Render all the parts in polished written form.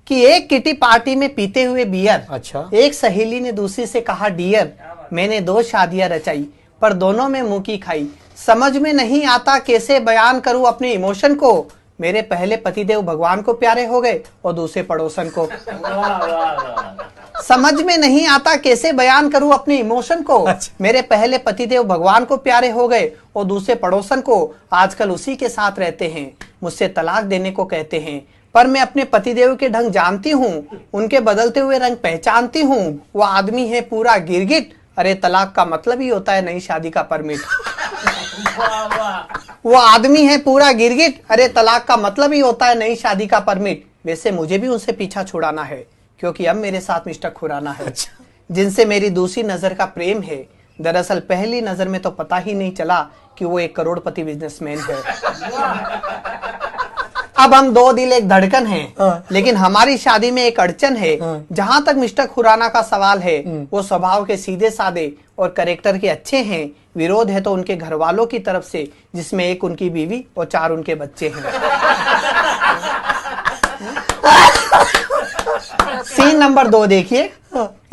कि एक kitty party में पीते हुए बियर, अच्छा। एक सहेली ने दूसरी से कहा डियर, मैंने 2 शादियां रचाई पर दोनों में मुंह की खाई। समझ में नहीं आता कैसे बयान करूं अपने इमोशन को, मेरे पहले पतिदेव भगवान को प्यारे हो गए और दूसरे पड़ोसन को। समझ में नहीं आता कैसे बयान करूं अपने इमोशन को, मेरे पहले पतिदेव भगवान को प्यारे हो गए और दूसरे पड़ोसन को। आजकल उसी के साथ रहते हैं, मुझसे तलाक देने को कहते हैं, पर मैं अपने पतिदेव के ढंग जानती हूँ, उनके बदलते हुए रंग पहचानती हूँ। वो आदमी है पूरा गिरगिट, अरे तलाक का मतलब ही होता है नई शादी का परमिट। वो आदमी है पूरा गिरगिट, अरे तलाक का मतलब ही होता है नई शादी का परमिट। वैसे मुझे भी उनसे पीछा छुड़ाना है, क्योंकि अब मेरे साथ मिस्टर खुराना है, जिनसे मेरी दूसरी नजर का प्रेम है। दरअसल पहली नजर में तो पता ही नहीं चला कि वो एक करोड़पति बिजनेसमैन है। अब हम 2 दिल एक धड़कन हैं, लेकिन हमारी शादी में एक अड़चन है। जहां तक मिस्टर खुराना का सवाल है, वो स्वभाव के सीधे साधे और कैरेक्टर के अच्छे हैं। विरोध है तो उनके घर वालों की तरफ से, जिसमें 1 उनकी बीवी और 4 उनके बच्चे हैं। सीन नंबर 2 देखिए।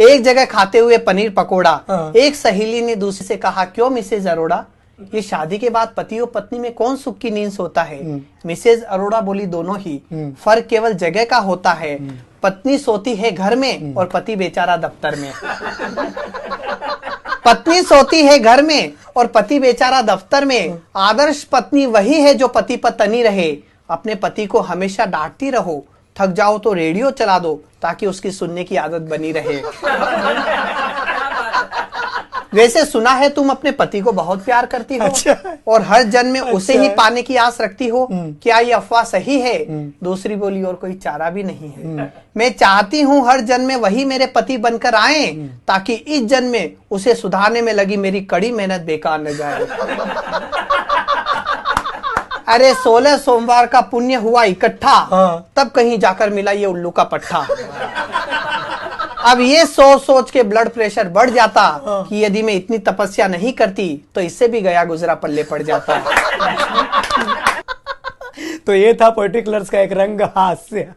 एक जगह खाते हुए पनीर पकोड़ा, एक सहेली ने दूसरी से कहा, क्यों मिसेज अरोड़ा, ये शादी के बाद पति और पत्नी में कौन सुख की नींद सोता है। मिसेज अरोड़ा बोली, दोनों ही, फर्क केवल जगह का होता है। पत्नी सोती है घर में और पति बेचारा दफ्तर में। पत्नी सोती है घर में और पति बेचारा दफ्तर में। आदर्श पत्नी वही है जो पति पर तनी रहे। अपने पति को हमेशा डांटती रहो, थक जाओ तो रेडियो चला दो ताकि उसकी सुनने की आदत बनी रहे। वैसे सुना है तुम अपने पति को बहुत प्यार करती हो, अच्छा। और हर जन्म में उसे ही पाने की आस रखती हो, क्या ये अफवाह सही है। दूसरी बोली, और कोई चारा भी नहीं है। मैं चाहती हूँ हर जन्म में वही मेरे पति बनकर आए, ताकि इस जन्म में उसे सुधारने में लगी मेरी कड़ी मेहनत बेकार न जाए। अरे 16 सोमवार का पुण्य हुआ इकट्ठा, तब कहीं जाकर मिला ये उल्लू का पट्टा। अब ये सोच के ब्लड प्रेशर बढ़ जाता कि यदि मैं इतनी तपस्या नहीं करती तो इससे भी गया गुजरा पल्ले पड़ जाता। तो ये था पर्टिकुलर्स का एक रंग हास्य।